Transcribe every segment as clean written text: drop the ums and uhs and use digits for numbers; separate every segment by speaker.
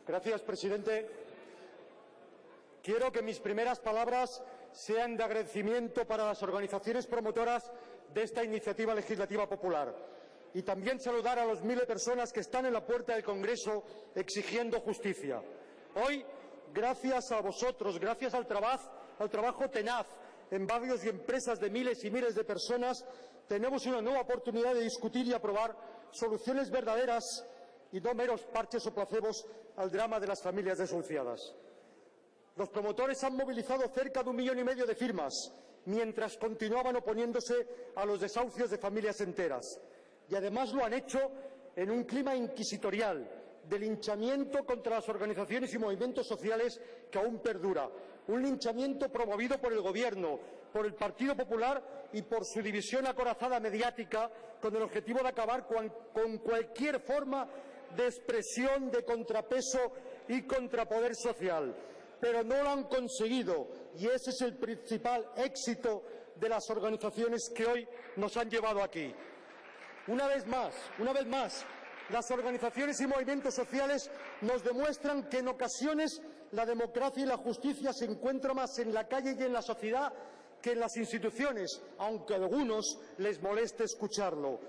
Speaker 1: Gracias, presidente. Quiero que mis primeras palabras sean de agradecimiento para las organizaciones promotoras de esta iniciativa legislativa popular y también saludar a los miles de personas que están en la puerta del Congreso exigiendo justicia. Hoy, gracias a vosotros, gracias al trabajo tenaz en barrios y empresas de miles y miles de personas, tenemos una nueva oportunidad de discutir y aprobar soluciones verdaderas y no meros parches o placebos al drama de las familias desahuciadas. Los promotores han movilizado cerca de 1,5 millones de firmas, mientras continuaban oponiéndose a los desahucios de familias enteras. Y además lo han hecho en un clima inquisitorial de linchamiento contra las organizaciones y movimientos sociales que aún perdura. Un linchamiento promovido por el Gobierno, por el Partido Popular y por su división acorazada mediática, con el objetivo de acabar con cualquier forma de expresión, de contrapeso y contrapoder social. Pero no lo han conseguido y ese es el principal éxito de las organizaciones que hoy nos han llevado aquí. Una vez más, las organizaciones y movimientos sociales nos demuestran que en ocasiones la democracia y la justicia se encuentran más en la calle y en la sociedad que en las instituciones, aunque a algunos les moleste escucharlo.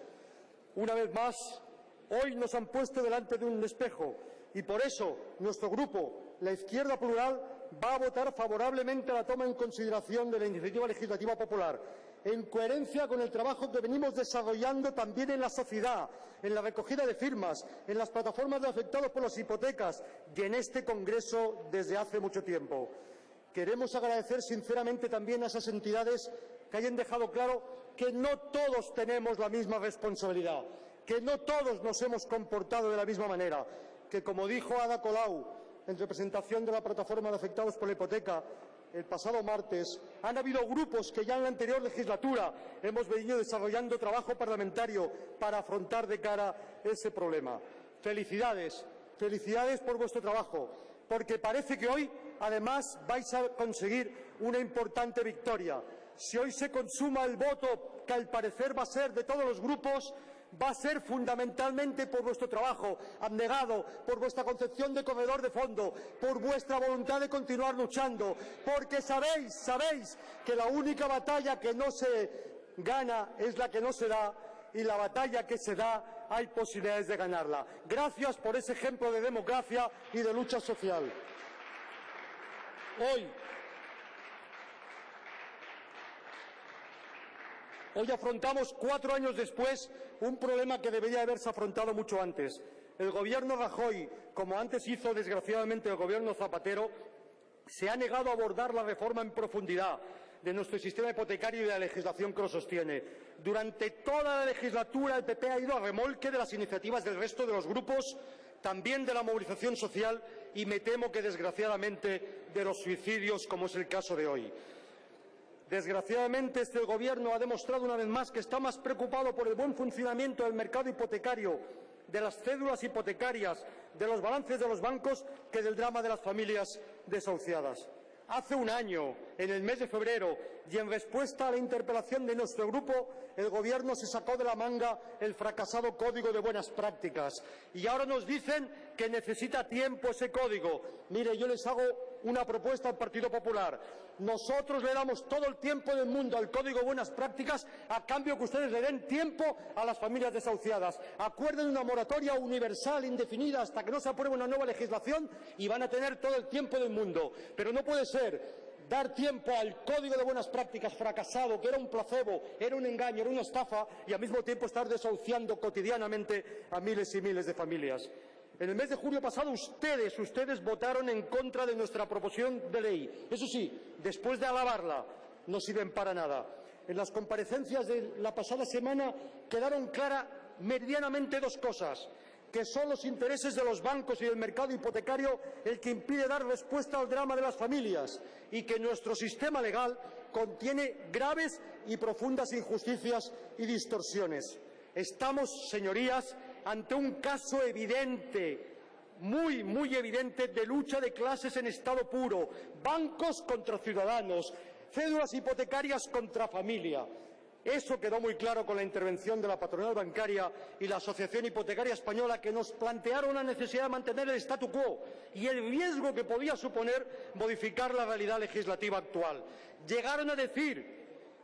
Speaker 1: Una vez más, hoy nos han puesto delante de un espejo y por eso nuestro grupo, la Izquierda Plural, va a votar favorablemente a la toma en consideración de la iniciativa legislativa popular, en coherencia con el trabajo que venimos desarrollando también en la sociedad, en la recogida de firmas, en las plataformas de afectados por las hipotecas y en este Congreso desde hace mucho tiempo. Queremos agradecer sinceramente también a esas entidades que hayan dejado claro que no todos tenemos la misma responsabilidad, que no todos nos hemos comportado de la misma manera, que, como dijo Ada Colau, en representación de la plataforma de afectados por la hipoteca, el pasado martes, han habido grupos que ya en la anterior legislatura hemos venido desarrollando trabajo parlamentario para afrontar de cara ese problema. Felicidades, felicidades por vuestro trabajo, porque parece que hoy, además, vais a conseguir una importante victoria. Si hoy se consuma el voto, que al parecer va a ser de todos los grupos, va a ser fundamentalmente por vuestro trabajo abnegado, por vuestra concepción de corredor de fondo, por vuestra voluntad de continuar luchando, porque sabéis que la única batalla que no se gana es la que no se da, y la batalla que se da hay posibilidades de ganarla. Gracias por ese ejemplo de democracia y de lucha social. Hoy afrontamos, 4 años después, un problema que debería haberse afrontado mucho antes. El Gobierno Rajoy, como antes hizo desgraciadamente el Gobierno Zapatero, se ha negado a abordar la reforma en profundidad de nuestro sistema hipotecario y de la legislación que lo sostiene. Durante toda la legislatura el PP ha ido a remolque de las iniciativas del resto de los grupos, también de la movilización social y me temo que desgraciadamente de los suicidios, como es el caso de hoy. Desgraciadamente, este Gobierno ha demostrado una vez más que está más preocupado por el buen funcionamiento del mercado hipotecario, de las cédulas hipotecarias, de los balances de los bancos, que del drama de las familias desahuciadas. Hace un año, en el mes de febrero, y en respuesta a la interpelación de nuestro grupo, el Gobierno se sacó de la manga el fracasado Código de Buenas Prácticas. Y ahora nos dicen que necesita tiempo ese código. Mire, yo les hago una propuesta al Partido Popular. Nosotros le damos todo el tiempo del mundo al Código de Buenas Prácticas a cambio que ustedes le den tiempo a las familias desahuciadas. Acuerden una moratoria universal, indefinida, hasta que no se apruebe una nueva legislación y van a tener todo el tiempo del mundo. Pero no puede ser dar tiempo al Código de Buenas Prácticas fracasado, que era un placebo, era un engaño, era una estafa, y al mismo tiempo estar desahuciando cotidianamente a miles y miles de familias. En el mes de julio pasado ustedes votaron en contra de nuestra proposición de ley. Eso sí, después de alabarla, no sirven para nada. En las comparecencias de la pasada semana quedaron claras medianamente 2 cosas: que son los intereses de los bancos y del mercado hipotecario el que impide dar respuesta al drama de las familias, y que nuestro sistema legal contiene graves y profundas injusticias y distorsiones. Estamos, señorías, ante un caso evidente, muy evidente, de lucha de clases en estado puro: bancos contra ciudadanos, cédulas hipotecarias contra familia. Eso quedó muy claro con la intervención de la patronal bancaria y la Asociación Hipotecaria Española, que nos plantearon la necesidad de mantener el statu quo y el riesgo que podía suponer modificar la realidad legislativa actual. Llegaron a decir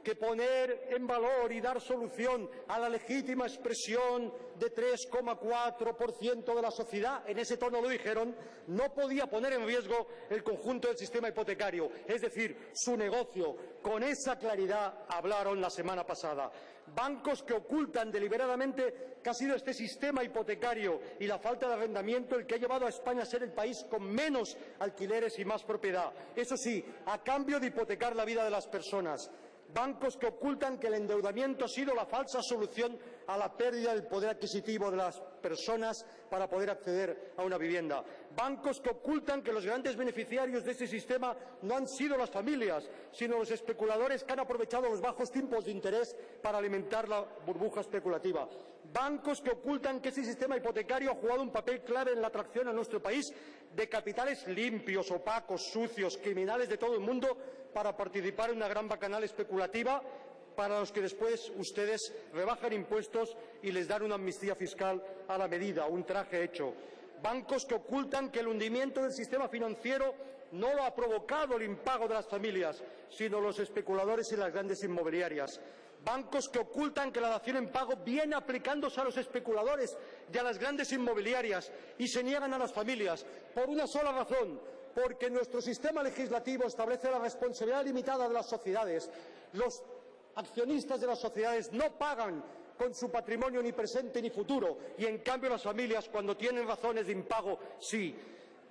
Speaker 1: que poner en valor y dar solución a la legítima expresión de 3,4% de la sociedad, en ese tono lo dijeron, no podía poner en riesgo el conjunto del sistema hipotecario, es decir, su negocio. Con esa claridad hablaron la semana pasada. Bancos que ocultan deliberadamente que ha sido este sistema hipotecario y la falta de arrendamiento el que ha llevado a España a ser el país con menos alquileres y más propiedad. Eso sí, a cambio de hipotecar la vida de las personas. Bancos que ocultan que el endeudamiento ha sido la falsa solución a la pérdida del poder adquisitivo de las personas para poder acceder a una vivienda. Bancos que ocultan que los grandes beneficiarios de ese sistema no han sido las familias, sino los especuladores que han aprovechado los bajos tipos de interés para alimentar la burbuja especulativa. Bancos que ocultan que ese sistema hipotecario ha jugado un papel clave en la atracción a nuestro país de capitales limpios, opacos, sucios, criminales de todo el mundo para participar en una gran bacanal especulativa para los que después ustedes rebajan impuestos y les dan una amnistía fiscal a la medida, un traje hecho. Bancos que ocultan que el hundimiento del sistema financiero no lo ha provocado el impago de las familias, sino los especuladores y las grandes inmobiliarias. Bancos que ocultan que la dación en pago viene aplicándose a los especuladores y a las grandes inmobiliarias y se niegan a las familias por una sola razón, porque nuestro sistema legislativo establece la responsabilidad limitada de las sociedades. Los accionistas de las sociedades no pagan con su patrimonio ni presente ni futuro y, en cambio, las familias, cuando tienen razones de impago, sí.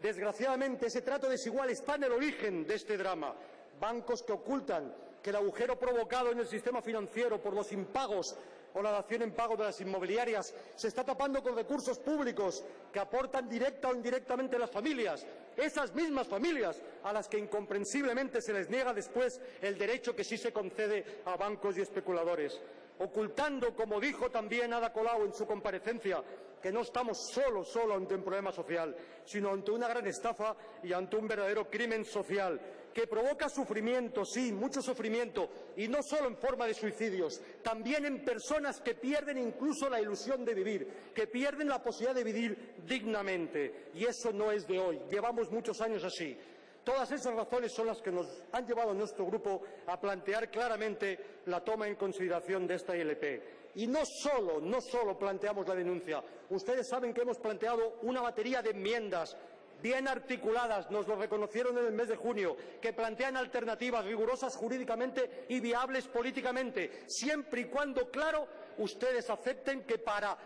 Speaker 1: Desgraciadamente, ese trato desigual está en el origen de este drama. Bancos que ocultan que el agujero provocado en el sistema financiero por los impagos o la dación en pago de las inmobiliarias se está tapando con recursos públicos que aportan directa o indirectamente las familias, esas mismas familias a las que incomprensiblemente se les niega después el derecho que sí se concede a bancos y especuladores. Ocultando, como dijo también Ada Colau en su comparecencia, que no estamos solo ante un problema social, sino ante una gran estafa y ante un verdadero crimen social que provoca sufrimiento, sí, mucho sufrimiento, y no solo en forma de suicidios, también en personas que pierden incluso la ilusión de vivir, que pierden la posibilidad de vivir dignamente. Y eso no es de hoy, llevamos muchos años así. Todas esas razones son las que nos han llevado a nuestro grupo a plantear claramente la toma en consideración de esta ILP. Y no solo planteamos la denuncia. Ustedes saben que hemos planteado una batería de enmiendas bien articuladas, nos lo reconocieron en el mes de junio, que plantean alternativas rigurosas jurídicamente y viables políticamente, siempre y cuando, claro, ustedes acepten que para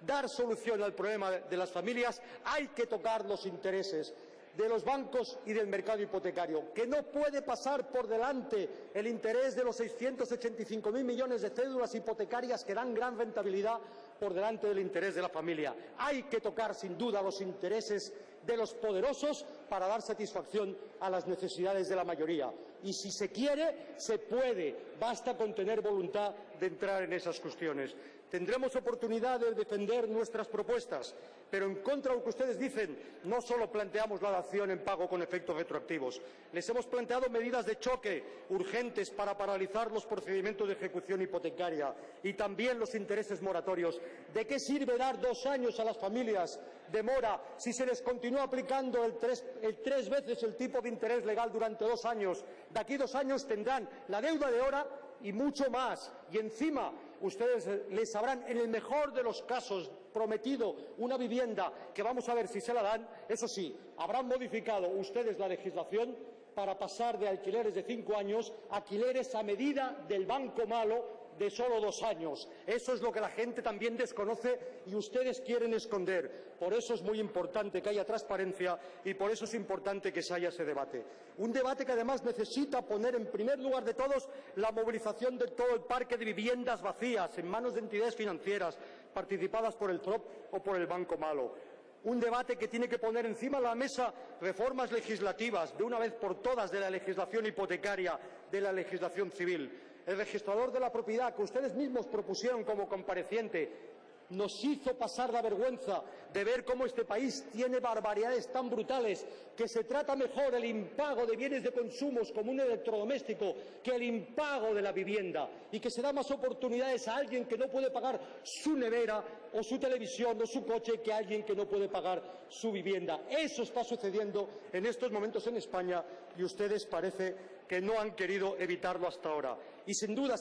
Speaker 1: dar solución al problema de las familias hay que tocar los intereses de los bancos y del mercado hipotecario, que no puede pasar por delante el interés de los 685.000 millones de cédulas hipotecarias que dan gran rentabilidad por delante del interés de la familia. Hay que tocar, sin duda, los intereses de los poderosos para dar satisfacción a las necesidades de la mayoría. Y si se quiere, se puede. Basta con tener voluntad de entrar en esas cuestiones. Tendremos oportunidad de defender nuestras propuestas, pero en contra de lo que ustedes dicen, no solo planteamos la dación en pago con efectos retroactivos. Les hemos planteado medidas de choque urgentes para paralizar los procedimientos de ejecución hipotecaria y también los intereses moratorios. ¿De qué sirve dar 2 años a las familias de mora si se les continúa aplicando el tres veces el tipo de interés legal durante 2 años? De aquí 2 años tendrán la deuda de hora y mucho más. Y encima ustedes les habrán, en el mejor de los casos, prometido una vivienda que vamos a ver si se la dan. Eso sí, habrán modificado ustedes la legislación para pasar de alquileres de 5 años a alquileres a medida del banco malo de solo 2 años. Eso es lo que la gente también desconoce y ustedes quieren esconder. Por eso es muy importante que haya transparencia y por eso es importante que se haya ese debate. Un debate que además necesita poner en primer lugar de todos la movilización de todo el parque de viviendas vacías en manos de entidades financieras participadas por el FROP o por el Banco Malo. Un debate que tiene que poner encima de la mesa reformas legislativas, de una vez por todas, de la legislación hipotecaria, de la legislación civil. El registrador de la propiedad, que ustedes mismos propusieron como compareciente, nos hizo pasar la vergüenza de ver cómo este país tiene barbaridades tan brutales, que se trata mejor el impago de bienes de consumo como un electrodoméstico que el impago de la vivienda, y que se da más oportunidades a alguien que no puede pagar su nevera o su televisión o su coche que a alguien que no puede pagar su vivienda. Eso está sucediendo en estos momentos en España y ustedes parece que no han querido evitarlo hasta ahora. Y sin duda,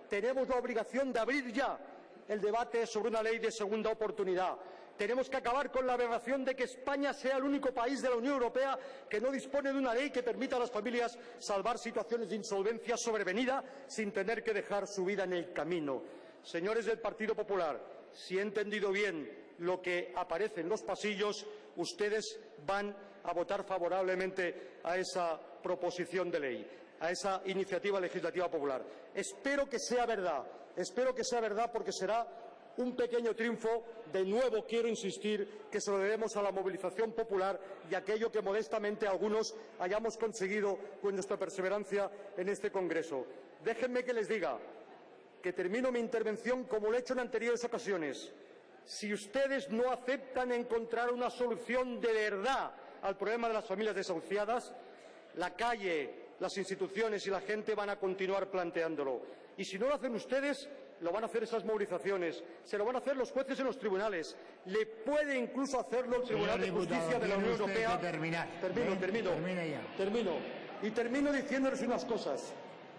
Speaker 1: tenemos la obligación de abrir ya el debate sobre una ley de segunda oportunidad. Tenemos que acabar con la aberración de que España sea el único país de la Unión Europea que no dispone de una ley que permita a las familias salvar situaciones de insolvencia sobrevenida sin tener que dejar su vida en el camino. Señores del Partido Popular, si he entendido bien lo que aparece en los pasillos, ustedes van a votar favorablemente a esa proposición de ley, a esa iniciativa legislativa popular. Espero que sea verdad porque será un pequeño triunfo. De nuevo quiero insistir que se lo debemos a la movilización popular y a aquello que modestamente algunos hayamos conseguido con nuestra perseverancia en este Congreso. Déjenme que les diga que termino mi intervención como lo he hecho en anteriores ocasiones. Si ustedes no aceptan encontrar una solución de verdad al problema de las familias desahuciadas, la calle, las instituciones y la gente van a continuar planteándolo. Y si no lo hacen ustedes, lo van a hacer esas movilizaciones, se lo van a hacer los jueces en los tribunales, le puede incluso hacerlo el Tribunal de Justicia de la Unión Europea. Termino. Y termino diciéndoles unas cosas.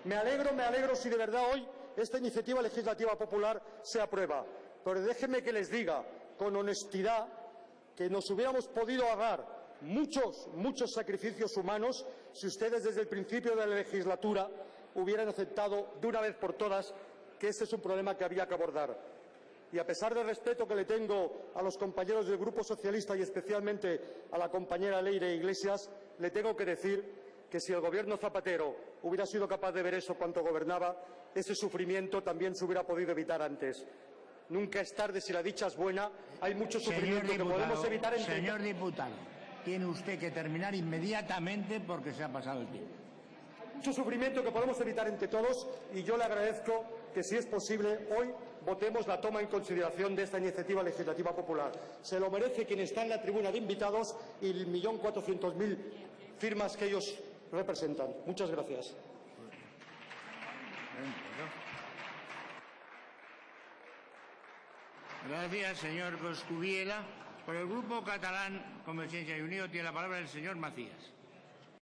Speaker 1: Me alegro si de verdad hoy esta iniciativa legislativa popular se aprueba. Pero déjenme que les diga con honestidad que nos hubiéramos podido ahorrar muchos sacrificios humanos si ustedes desde el principio de la legislatura hubieran aceptado de una vez por todas que este es un problema que había que abordar. Y a pesar del respeto que le tengo a los compañeros del Grupo Socialista y especialmente a la compañera Leire Iglesias, le tengo que decir que si el Gobierno Zapatero hubiera sido capaz de ver eso cuando gobernaba, ese sufrimiento también se hubiera podido evitar antes. Nunca es tarde si la dicha es buena. Hay mucho sufrimiento que podemos evitar entre...
Speaker 2: Señor diputado, tiene usted que terminar inmediatamente porque se ha pasado el tiempo.
Speaker 1: Mucho sufrimiento que podemos evitar entre todos y yo le agradezco que, si es posible, hoy votemos la toma en consideración de esta iniciativa legislativa popular. Se lo merece quien está en la tribuna de invitados y el 1.400.000 firmas que ellos representan. Muchas gracias.
Speaker 2: Gracias, señor Coscubiela. Por el Grupo Catalán Convergencia y Unió tiene la palabra el señor Macías.